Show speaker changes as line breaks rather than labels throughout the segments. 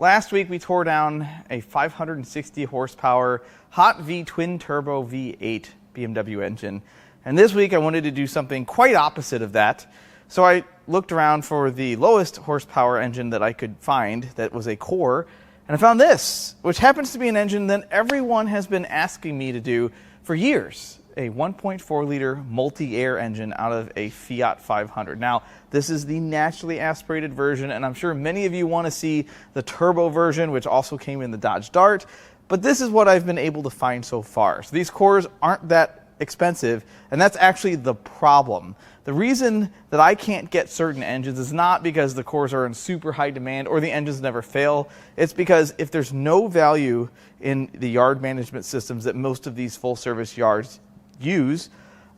Last week we tore down a 560 horsepower hot V twin turbo V8 BMW engine. And this week I wanted to do something quite opposite of that. So I looked around for the lowest horsepower engine that I could find that was a core, and I found this, which happens to be an engine that everyone has been asking me to do for years. A 1.4 liter Multiair engine out of a Fiat 500. Now, this is the naturally aspirated version, and I'm sure many of you want to see the turbo version, which also came in the Dodge Dart, but this is what I've been able to find so far. So these cores aren't that expensive, and that's actually the problem. The reason that I can't get certain engines is not because the cores are in super high demand or the engines never fail. It's because if there's no value in the yard management systems that most of these full service yards use,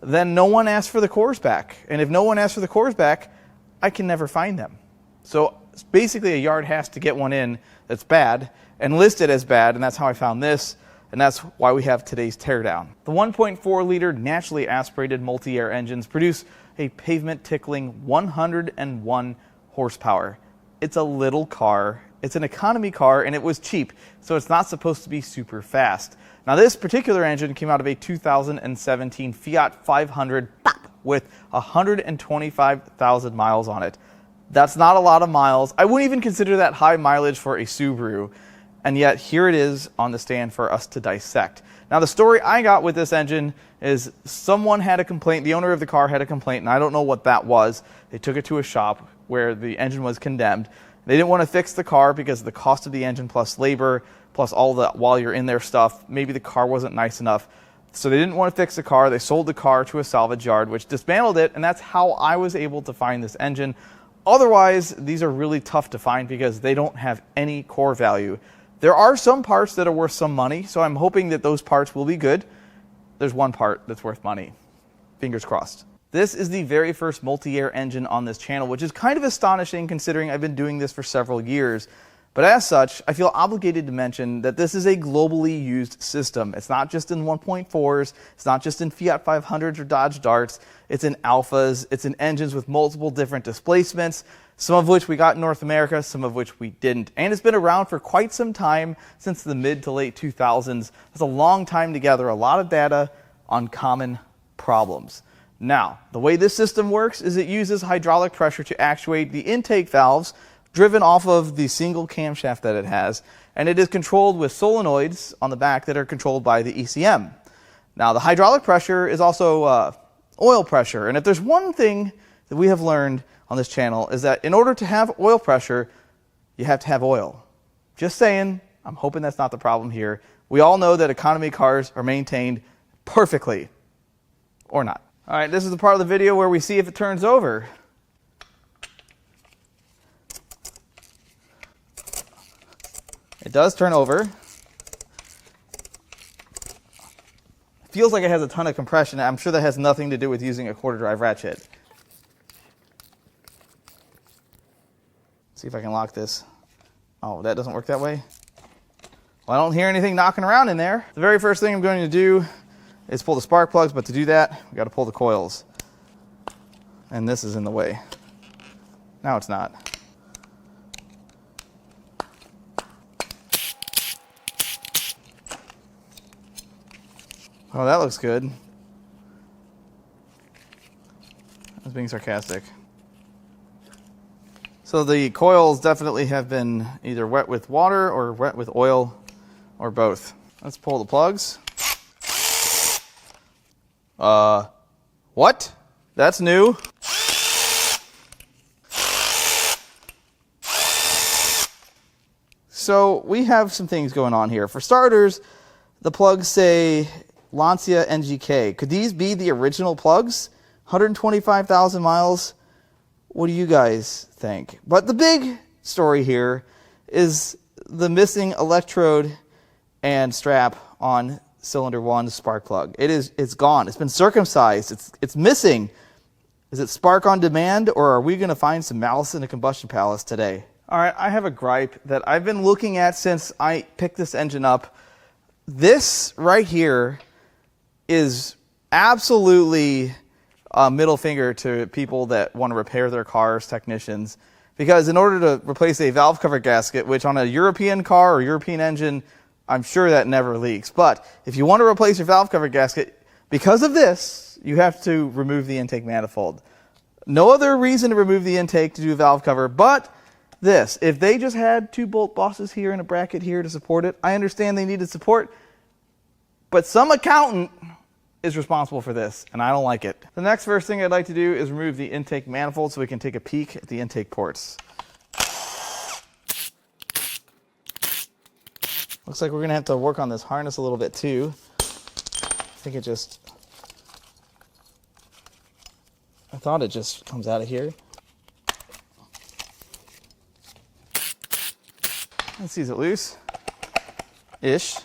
then no one asks for the cores back. And if no one asks for the cores back, I can never find them. So basically a yard has to get one in that's bad and list it as bad, and that's how I found this, and that's why we have today's teardown. The 1.4 liter naturally aspirated Multi-air engines produce a pavement tickling 101 horsepower. It's a little car, it's an economy car, and it was cheap, so it's not supposed to be super fast. Now this particular engine came out of a 2017 Fiat 500 with 125,000 miles on it. That's not a lot of miles. I wouldn't even consider that high mileage for a Subaru, and yet here it is on the stand for us to dissect. Now the story I got with this engine is someone had a complaint, the owner of the car had a complaint, and I don't know what that was. They took it to a shop where the engine was condemned. They didn't want to fix the car because of the cost of the engine plus labor, plus all the while you're in there stuff. Maybe the car wasn't nice enough. So they didn't want to fix the car. They sold the car to a salvage yard, which dismantled it, and that's how I was able to find this engine. Otherwise, these are really tough to find because they don't have any core value. There are some parts that are worth some money, so I'm hoping that those parts will be good. There's one part that's worth money. Fingers crossed. This is the very first Multi-air engine on this channel, which is kind of astonishing considering I've been doing this for several years. But as such, I feel obligated to mention that this is a globally used system. It's not just in 1.4s, it's not just in Fiat 500s or Dodge Darts, it's in Alfas, it's in engines with multiple different displacements, some of which we got in North America, some of which we didn't. And it's been around for quite some time, since the mid to late 2000s. It's a long time to gather a lot of data on common problems. Now, the way this system works is it uses hydraulic pressure to actuate the intake valves driven off of the single camshaft that it has, and it is controlled with solenoids on the back that are controlled by the ECM. Now, the hydraulic pressure is also oil pressure, and if there's one thing that we have learned on this channel is that in order to have oil pressure, you have to have oil. Just saying, I'm hoping that's not the problem here. We all know that economy cars are maintained perfectly, or not. All right, this is the part of the video where we see if it turns over. It does turn over. Feels like it has a ton of compression. I'm sure that has nothing to do with using a quarter drive ratchet. See if I can lock this. Oh, that doesn't work that way. Well, I don't hear anything knocking around in there. The very first thing I'm going to do is pull the spark plugs, but to do that, we got to pull the coils. And this is in the way. Now it's not. Oh, that looks good. I was being sarcastic. So the coils definitely have been either wet with water or wet with oil or both. Let's pull the plugs. What? That's new. So we have some things going on here. For starters, the plugs say Lancia NGK. Could these be the original plugs? 125,000 miles? What do you guys think? But the big story here is the missing electrode and strap on cylinder 1 spark plug. It's gone. It's been circumcised. It's missing. Is it spark on demand, or are we going to find some malice in the combustion palace today? All right, I have a gripe that I've been looking at since I picked this engine up. This right here is absolutely a middle finger to people that want to repair their cars, technicians, because in order to replace a valve cover gasket, which on a European car or European engine, I'm sure that never leaks. But if you want to replace your valve cover gasket, because of this, you have to remove the intake manifold. No other reason to remove the intake to do a valve cover, but this. If they just had 2 bolt bosses here and a bracket here to support it, I understand they needed support, but some accountant is responsible for this, and I don't like it. The next first thing I'd like to do is remove the intake manifold so we can take a peek at the intake ports. Looks like we're going to have to work on this harness a little bit too. I thought it just comes out of here. Let's see, is it loose? Ish.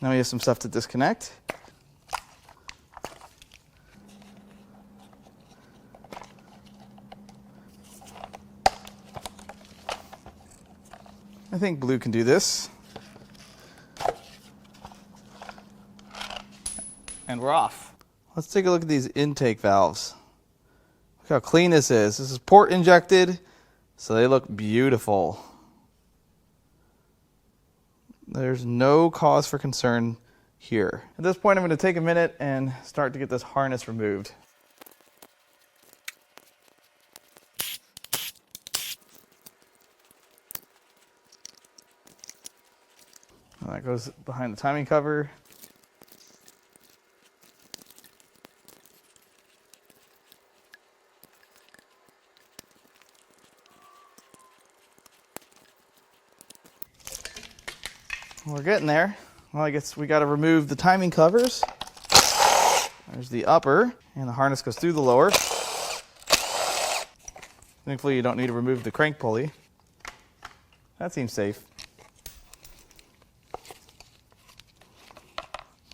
Now we have some stuff to disconnect. I think blue can do this. And we're off. Let's take a look at these intake valves. Look how clean this is. This is port injected, so they look beautiful. There's no cause for concern here. At this point, I'm going to take a minute and start to get this harness removed. And that goes behind the timing cover. We're getting there. Well, I guess we got to remove the timing covers. There's the upper, and the harness goes through the lower. Thankfully, you don't need to remove the crank pulley. That seems safe.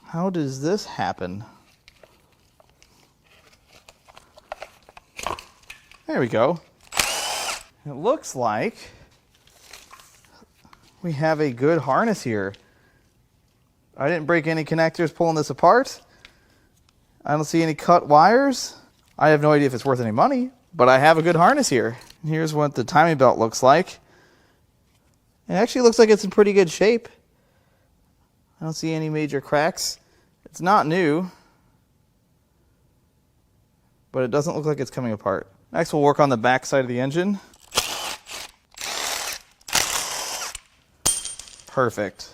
How does this happen? There we go. It looks like we have a good harness here. I didn't break any connectors pulling this apart. I don't see any cut wires. I have no idea if it's worth any money, but I have a good harness here. Here's what the timing belt looks like. It actually looks like it's in pretty good shape. I don't see any major cracks. It's not new, but it doesn't look like it's coming apart. Next, we'll work on the back side of the engine. Perfect.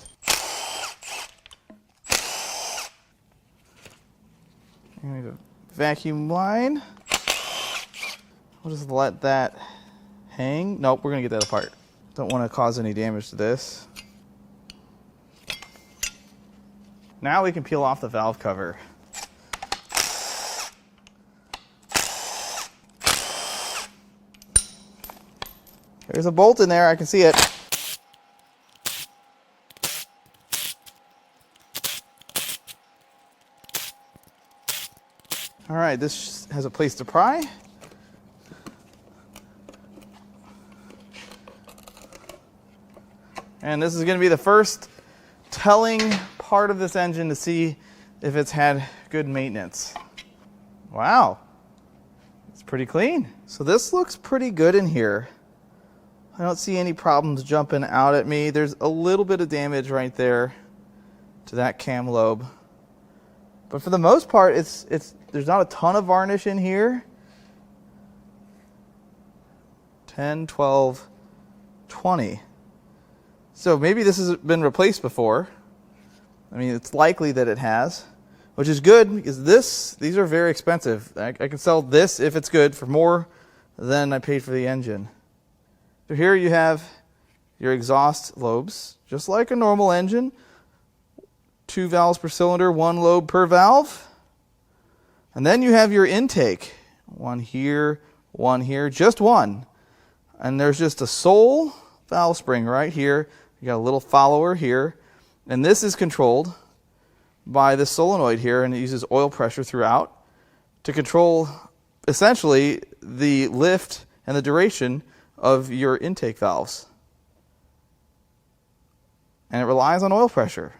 And we have a vacuum line. We'll just let that hang. Nope, we're going to get that apart. Don't want to cause any damage to this. Now we can peel off the valve cover. There's a bolt in there, I can see it. All right, this has a place to pry. And this is going to be the first telling part of this engine to see if it's had good maintenance. Wow, it's pretty clean. So this looks pretty good in here. I don't see any problems jumping out at me. There's a little bit of damage right there to that cam lobe. But for the most part, there's not a ton of varnish in here. 10, 12, 20. So maybe this has been replaced before. I mean, it's likely that it has, which is good because these are very expensive. I can sell this, if it's good, for more than I paid for the engine. So here you have your exhaust lobes, just like a normal engine. 2 valves per cylinder, 1 lobe per valve. And then you have your intake. 1 here, 1 here, just 1. And there's just a sole valve spring right here. You got a little follower here. And this is controlled by this solenoid here, and it uses oil pressure throughout to control essentially the lift and the duration of your intake valves. And it relies on oil pressure.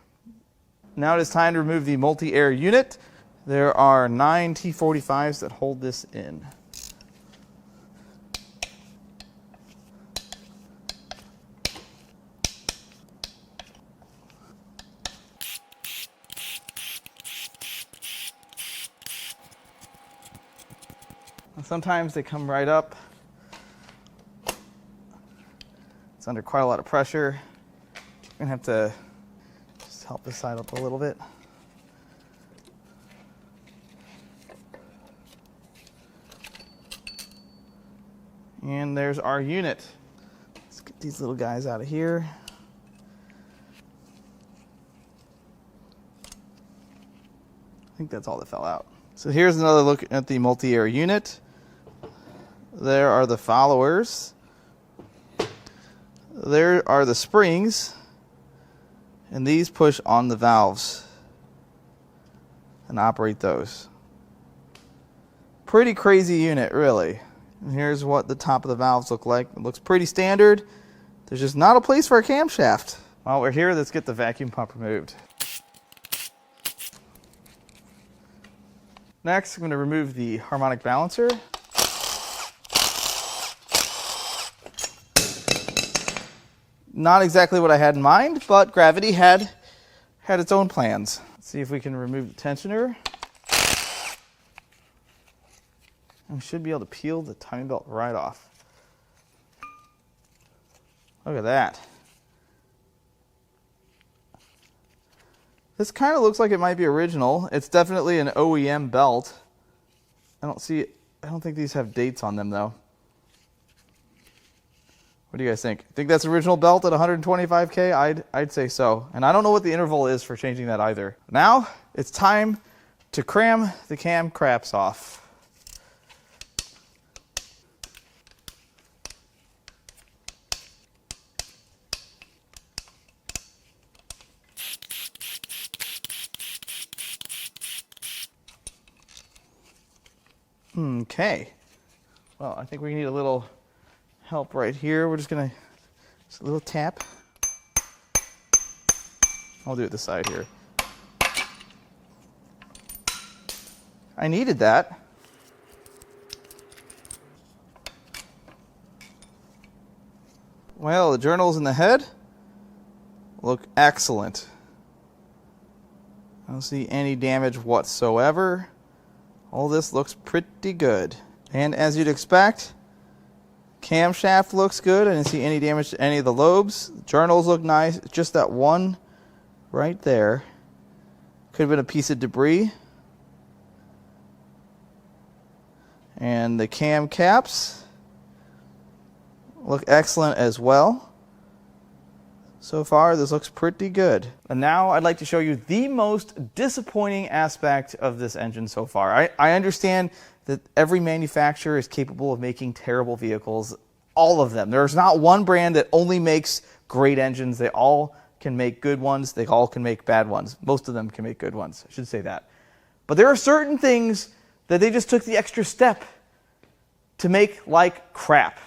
Now it is time to remove the multi-air unit. There are 9 T45s that hold this in. Sometimes they come right up. It's under quite a lot of pressure. I'm gonna have to just help this side up a little bit. And there's our unit. Let's get these little guys out of here. I think that's all that fell out. So here's another look at the multi-air unit. There are the followers. There are the springs. And these push on the valves and operate those. Pretty crazy unit, really. And here's what the top of the valves look like. It looks pretty standard. There's just not a place for a camshaft. While we're here, let's get the vacuum pump removed. Next, I'm going to remove the harmonic balancer. Not exactly what I had in mind, but gravity had its own plans. Let's see if we can remove the tensioner. We should be able to peel the timing belt right off. Look at that. This kind of looks like it might be original. It's definitely an OEM belt. I don't think these have dates on them though. What do you guys think? Think that's original belt at 125K? I'd say so. And I don't know what the interval is for changing that either. Now it's time to cram the cam craps off. Okay, well, I think we need a little help right here. We're just a little tap. I'll do it this side here. I needed that. Well, the journals in the head look excellent. I don't see any damage whatsoever. All this looks pretty good. And as you'd expect, camshaft looks good. I didn't see any damage to any of the lobes. The journals look nice. Just that one right there. Could have been a piece of debris. And the cam caps look excellent as well. So far, this looks pretty good. And now I'd like to show you the most disappointing aspect of this engine so far. I understand that every manufacturer is capable of making terrible vehicles, all of them. There's not one brand that only makes great engines. They all can make good ones. They all can make bad ones. Most of them can make good ones. I should say that. But there are certain things that they just took the extra step to make like crap.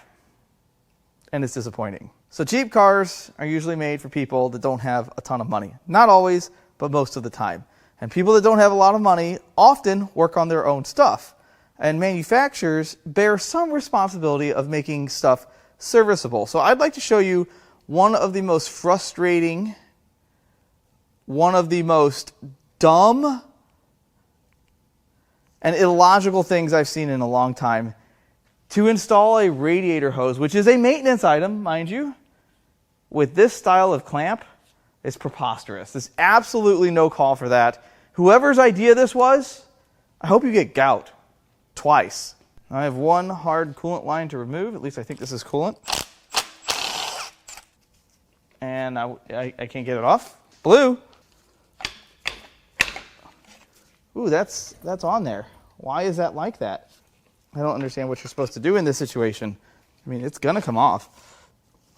And it's disappointing. So cheap cars are usually made for people that don't have a ton of money. Not always, but most of the time. And people that don't have a lot of money often work on their own stuff. And manufacturers bear some responsibility of making stuff serviceable. So I'd like to show you one of the most frustrating, one of the most dumb and illogical things I've seen in a long time. To install a radiator hose, which is a maintenance item, mind you, with this style of clamp is preposterous. There's absolutely no call for that. Whoever's idea this was, I hope you get gout twice. I have one hard coolant line to remove. At least I think this is coolant. And I can't get it off. Blue. Ooh, that's on there. Why is that like that? I don't understand what you're supposed to do in this situation. I mean, it's gonna come off,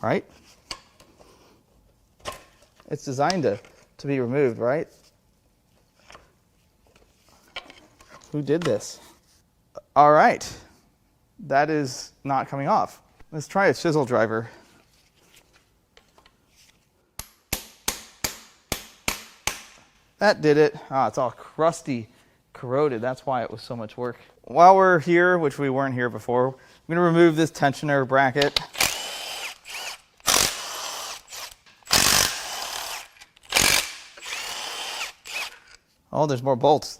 right? It's designed to be removed, right? Who did this? All right, that is not coming off. Let's try a chisel driver. That did it. Ah, it's all crusty, corroded. That's why it was so much work. While we're here, which we weren't here before, I'm going to remove this tensioner bracket. Oh, there's more bolts.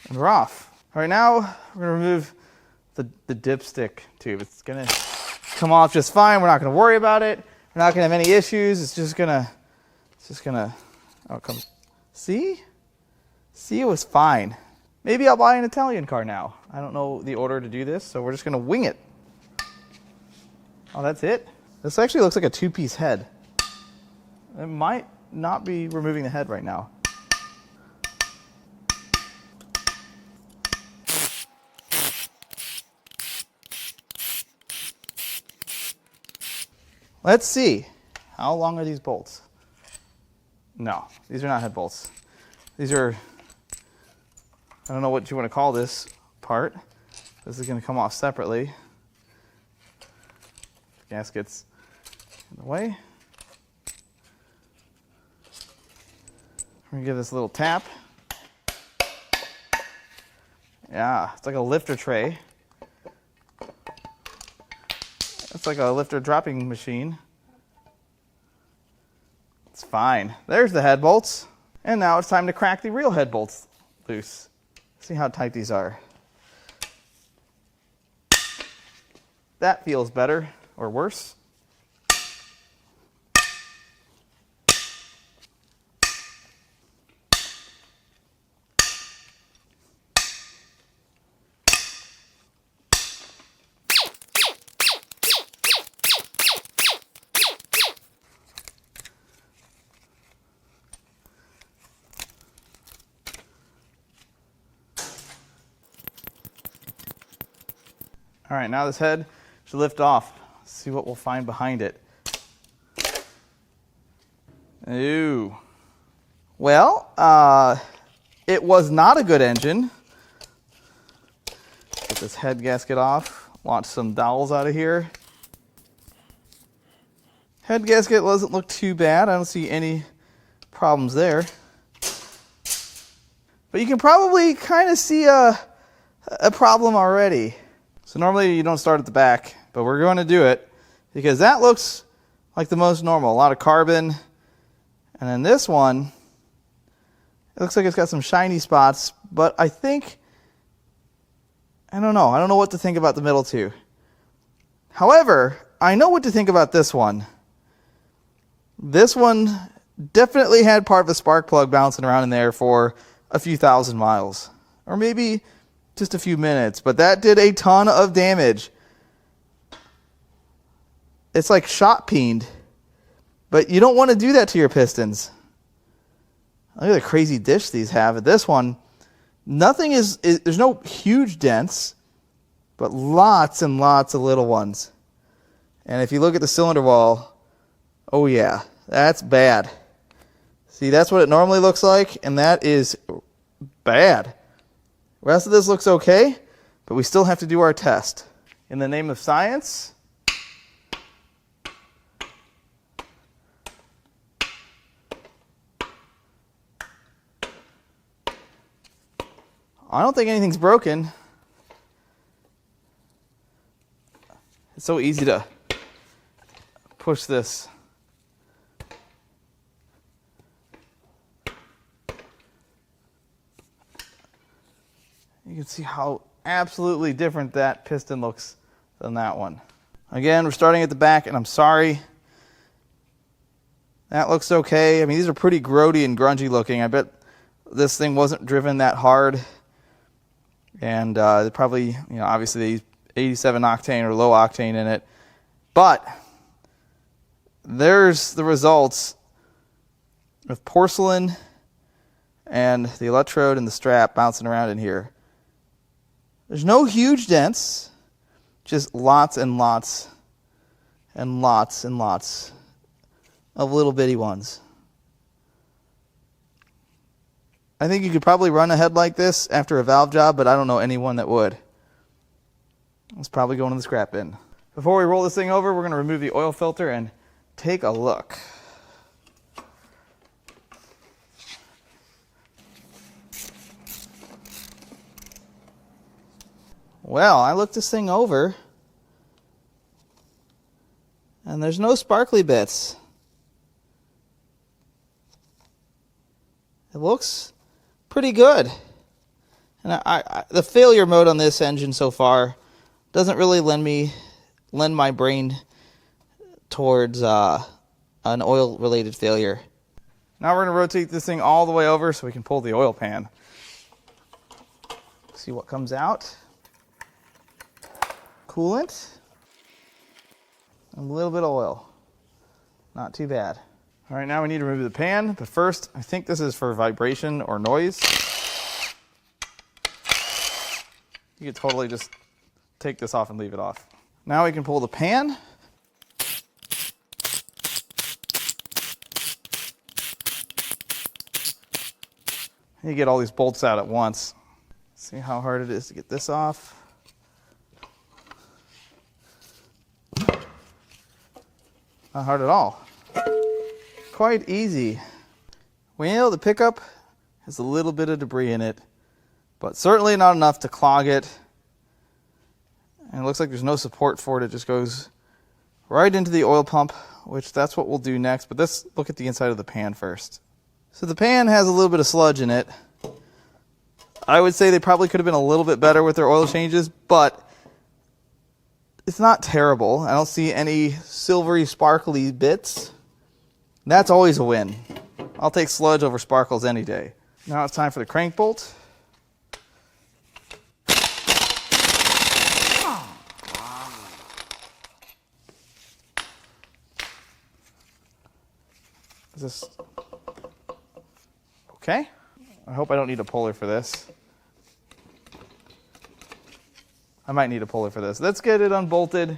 And we're off. All right, now we're gonna remove the dipstick tube. It's gonna come off just fine. We're not gonna worry about it. We're not gonna have any issues. It's just gonna, oh, come, see, it was fine. Maybe I'll buy an Italian car now. I don't know the order to do this, so we're just gonna wing it. Oh, that's it? This actually looks like a two-piece head. It might not be removing the head right now. Let's see. How long are these bolts? No, these are not head bolts. These are, I don't know what you want to call this part. This is going to come off separately. Gasket's in the way. We're going to give this a little tap. Yeah, it's like a lifter tray. It's like a lifter dropping machine. It's fine. There's the head bolts. And now it's time to crack the real head bolts loose. See how tight these are. That feels better or worse. All right, now this head should lift off. Let's see what we'll find behind it. Ooh. Well, it was not a good engine. Get this head gasket off. Launch some dowels out of here. Head gasket doesn't look too bad. I don't see any problems there. But you can probably kind of see a problem already. So normally you don't start at the back, but we're going to do it because that looks like the most normal. A lot of carbon. And then this one, it looks like it's got some shiny spots, but I think, I don't know. I don't know what to think about the middle two. However, I know what to think about this one. This one definitely had part of a spark plug bouncing around in there for a few thousand miles. Or maybe just a few minutes, but that did a ton of damage. It's like shot peened, but you don't want to do that to your pistons. Look at the crazy dish these have. This one, nothing is there's no huge dents, but lots and lots of little ones. And if you look at the cylinder wall, oh yeah, that's bad. See, that's what it normally looks like, and that is bad. The rest of this looks okay, but we still have to do our test. In the name of science, I don't think anything's broken. It's so easy to push this. You can see how absolutely different that piston looks than that one. Again, we're starting at the back, and I'm sorry. That looks okay. I mean, these are pretty grody and grungy looking. I bet this thing wasn't driven that hard. And they probably, you know, obviously they use 87 octane or low octane in it. But there's the results of porcelain and the electrode and the strap bouncing around in here. There's no huge dents, just lots and lots and lots and lots of little bitty ones. I think you could probably run a head like this after a valve job, but I don't know anyone that would. It's probably going in the scrap bin. Before we roll this thing over, we're going to remove the oil filter and take a look. Well, I looked this thing over, and there's no sparkly bits. It looks pretty good. And the failure mode on this engine so far doesn't really lend my brain towards an oil-related failure. Now we're going to rotate this thing all the way over so we can pull the oil pan. See what comes out. Coolant. A little bit of oil. Not too bad. All right, now we need to remove the pan, but first, I think this is for vibration or noise. You could totally just take this off and leave it off. Now we can pull the pan. You get all these bolts out at once. See how hard it is to get this off. Not hard at all. Quite easy. Well, the pickup has a little bit of debris in it, but certainly not enough to clog it. And it looks like there's no support for it. It just goes right into the oil pump, which that's what we'll do next. But let's look at the inside of the pan first. So the pan has a little bit of sludge in it. I would say they probably could have been a little bit better with their oil changes, but it's not terrible. I don't see any silvery, sparkly bits. That's always a win. I'll take sludge over sparkles any day. Now it's time for the crank bolt. Is this okay? I hope I don't need a puller for this. I might need a puller for this. Let's get it unbolted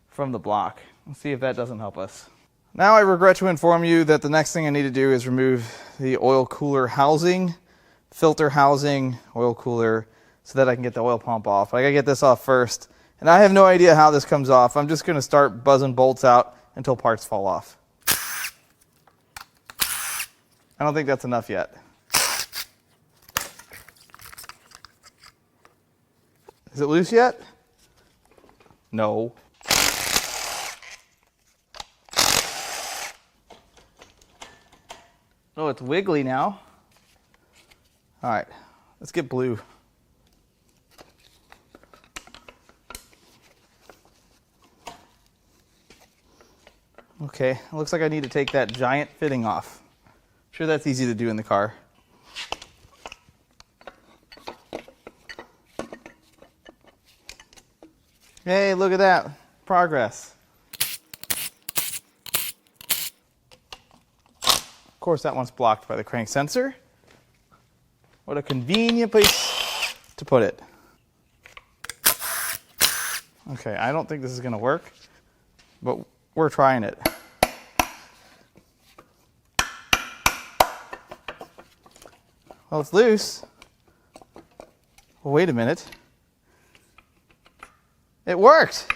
from the block. Let's see if that doesn't help us. Now I regret to inform you that the next thing I need to do is remove the oil cooler housing, filter housing, oil cooler, so that I can get the oil pump off. I gotta get this off first. And I have no idea how this comes off. I'm just gonna start buzzing bolts out until parts fall off. I don't think that's enough yet. Is it loose yet? No. Oh, it's wiggly now. All right, let's get blue. Okay, it looks like I need to take that giant fitting off. I'm sure that's easy to do in the car. Hey, look at that. Progress. Of course, that one's blocked by the crank sensor. What a convenient place to put it. Okay, I don't think this is going to work, but we're trying it. Well, it's loose. Well, wait a minute. It worked.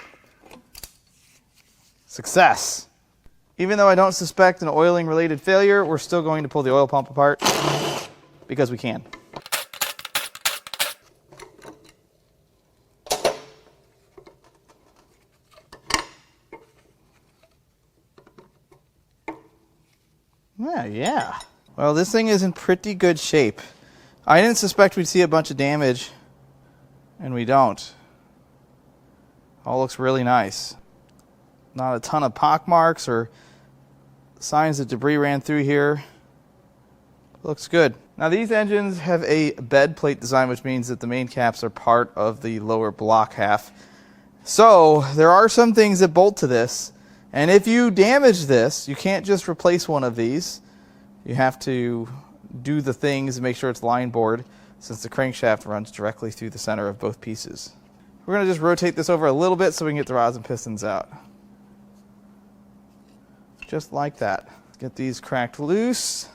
Success. Even though I don't suspect an oiling related failure, we're still going to pull the oil pump apart because we can. Yeah. Well, this thing is in pretty good shape. I didn't suspect we'd see a bunch of damage, and we don't. All looks really nice. Not a ton of pock marks or signs that debris ran through here. Looks good. Now these engines have a bed plate design, which means that the main caps are part of the lower block half. So there are some things that bolt to this, and if you damage this, you can't just replace one of these. You have to do the things and make sure it's line bored, since the crankshaft runs directly through the center of both pieces. We're going to just rotate this over a little bit so we can get the rods and pistons out. Just like that. Get these cracked loose.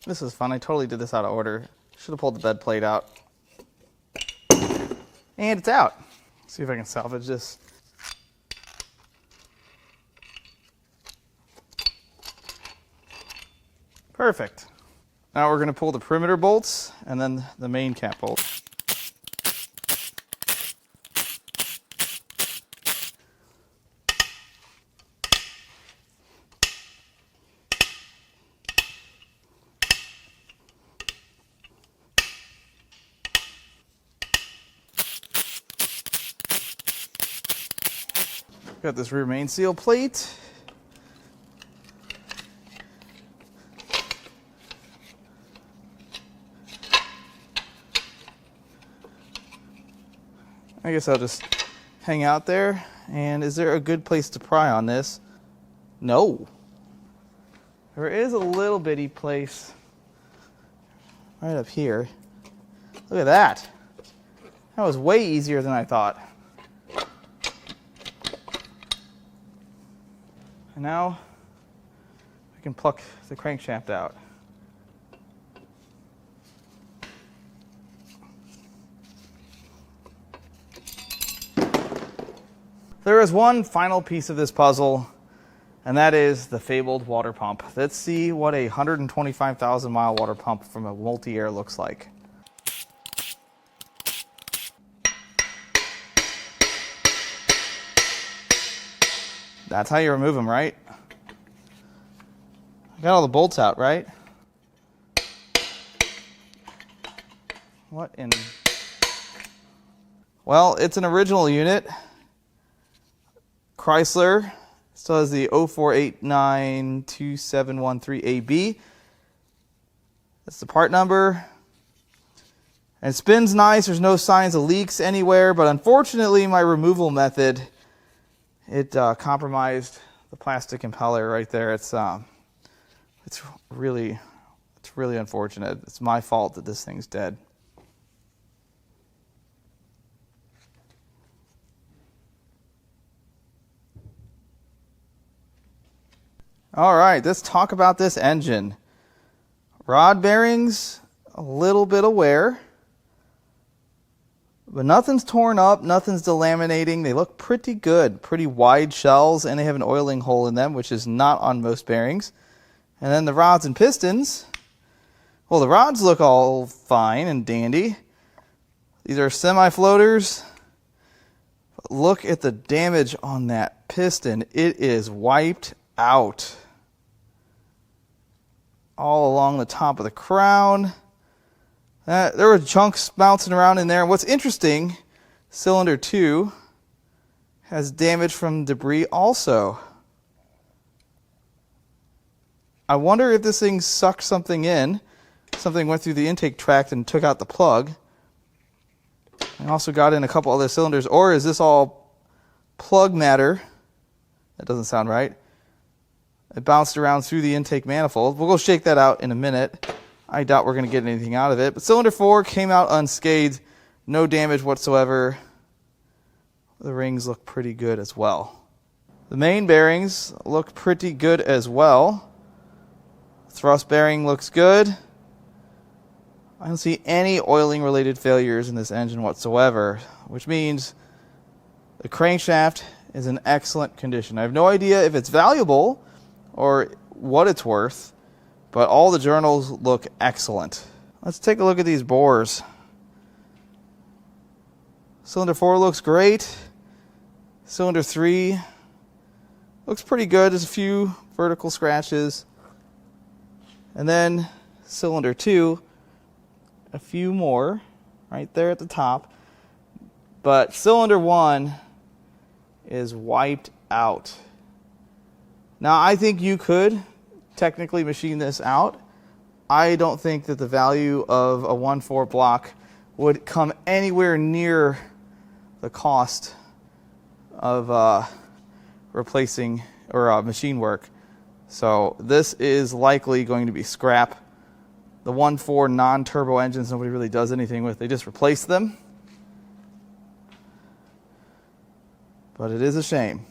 This is fun. I totally did this out of order. Should have pulled the bed plate out. And it's out. Let's see if I can salvage this. Perfect. Now we're going to pull the perimeter bolts and then the main cap bolt. Got this rear main seal plate. I guess I'll just hang out there. And is there a good place to pry on this? No. There is a little bitty place right up here. Look at that. That was way easier than I thought. And now I can pluck the crankshaft out. There is one final piece of this puzzle, and that is the fabled water pump. Let's see what a 125,000 mile water pump from a Multiair looks like. That's how you remove them, right? I got all the bolts out, right? What in... Well, it's an original unit. Chrysler. Still has the 04892713AB. That's the part number. And it spins nice. There's no signs of leaks anywhere, but unfortunately my removal method, it compromised the plastic impeller right there. It's really unfortunate. It's my fault that this thing's dead. All right, let's talk about this engine. Rod bearings, a little bit of wear. But nothing's torn up, nothing's delaminating. They look pretty good, pretty wide shells, and they have an oiling hole in them, which is not on most bearings. And then the rods and pistons, well, the rods look all fine and dandy. These are semi-floaters. But look at the damage on that piston. It is wiped out. All along the top of the crown. There were chunks bouncing around in there. What's interesting, cylinder 2 has damage from debris also. I wonder if this thing sucked something in. Something went through the intake tract and took out the plug. I also got in a couple other cylinders. Or is this all plug matter? That doesn't sound right. It bounced around through the intake manifold. We'll go shake that out in a minute. I doubt we're going to get anything out of it. But cylinder 4 came out unscathed. No damage whatsoever. The rings look pretty good as well. The main bearings look pretty good as well. Thrust bearing looks good. I don't see any oiling related failures in this engine whatsoever, which means the crankshaft is in excellent condition. I have no idea if it's valuable or what it's worth, but all the journals look excellent. Let's take a look at these bores. Cylinder 4 looks great. Cylinder 3 looks pretty good. There's a few vertical scratches. And then cylinder 2, a few more right there at the top. But cylinder 1 is wiped out. Now, I think you could technically machine this out. I don't think that the value of a 1.4 block would come anywhere near the cost of replacing or machine work. So this is likely going to be scrap. The 1.4 non-turbo engines nobody really does anything with. They just replace them. But it is a shame.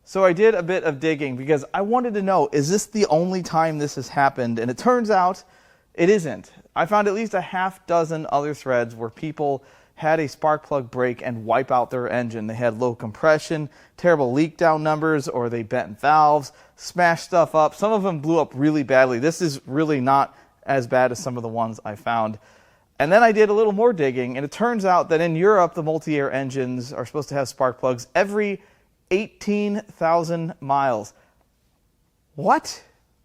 So I did a bit of digging because I wanted to know, is this the only time this has happened? And it turns out It isn't. I found at least a half dozen other threads where people had a spark plug break and wipe out their engine. They had low compression, terrible leak down numbers, or they bent valves, smashed stuff up. Some of them blew up really badly. This is really not as bad as some of the ones I found. And then I did a little more digging, and it turns out that in Europe, the multi-air engines are supposed to have spark plugs every 18,000 miles. What?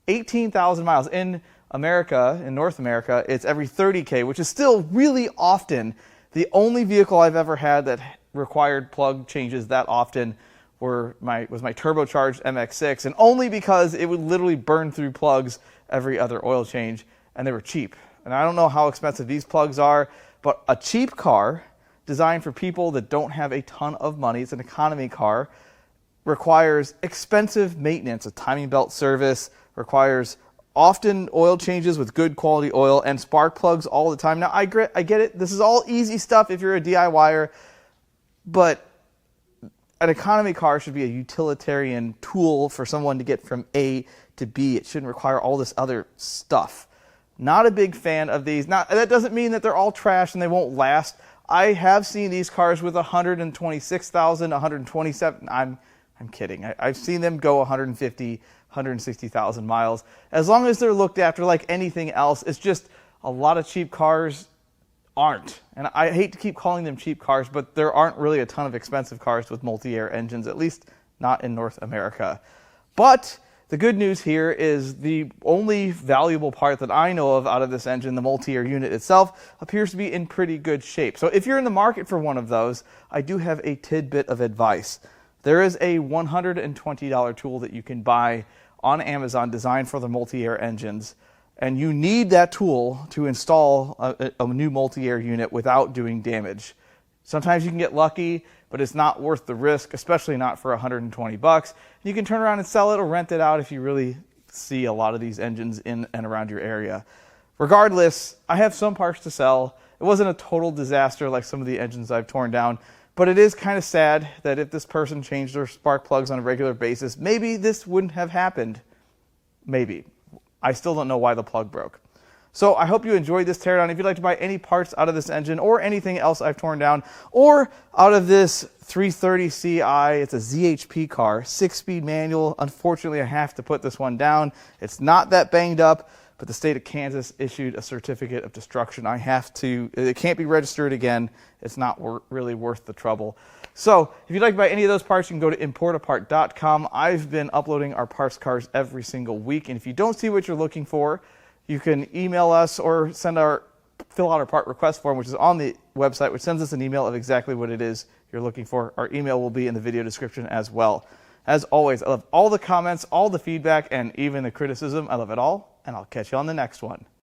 18,000 miles. In America, in North America, it's every 30K, which is still really often. The only vehicle I've ever had that required plug changes that often was my turbocharged MX-6, and only because it would literally burn through plugs every other oil change, and they were cheap. And I don't know how expensive these plugs are, but a cheap car designed for people that don't have a ton of money, it's an economy car, requires expensive maintenance, a timing belt service, requires often oil changes with good quality oil, and spark plugs all the time. Now, I get it. This is all easy stuff if you're a DIYer, but an economy car should be a utilitarian tool for someone to get from A to B. It shouldn't require all this other stuff. Not a big fan of these. Now, that doesn't mean that they're all trash and they won't last. I have seen these cars with 126,000, 127. I'm kidding. I've seen them go 150, 160,000 miles. As long as they're looked after like anything else, it's just a lot of cheap cars aren't. And I hate to keep calling them cheap cars, but there aren't really a ton of expensive cars with multi-air engines, at least not in North America. But the good news here is the only valuable part that I know of out of this engine, the multi-air unit itself, appears to be in pretty good shape. So if you're in the market for one of those, I do have a tidbit of advice. There is a $120 tool that you can buy on Amazon designed for the multi-air engines, and you need that tool to install a new multi-air unit without doing damage. Sometimes you can get lucky, but it's not worth the risk, especially not for 120 bucks. You can turn around and sell it or rent it out if you really see a lot of these engines in and around your area. Regardless, I have some parts to sell. It wasn't a total disaster like some of the engines I've torn down, but it is kind of sad that if this person changed their spark plugs on a regular basis, maybe this wouldn't have happened. Maybe. I still don't know why the plug broke. So I hope you enjoyed this teardown. If you'd like to buy any parts out of this engine or anything else I've torn down, or out of this 330 Ci, it's a ZHP car, 6-speed manual. Unfortunately, I have to put this one down. It's not that banged up, but the state of Kansas issued a certificate of destruction. It can't be registered again. It's not really worth the trouble. So if you'd like to buy any of those parts, you can go to Importapart.com. I've been uploading our parts cars every single week, and if you don't see what you're looking for, you can email us or fill out our part request form, which is on the website, which sends us an email of exactly what it is you're looking for. Our email will be in the video description as well. As always, I love all the comments, all the feedback, and even the criticism. I love it all, and I'll catch you on the next one.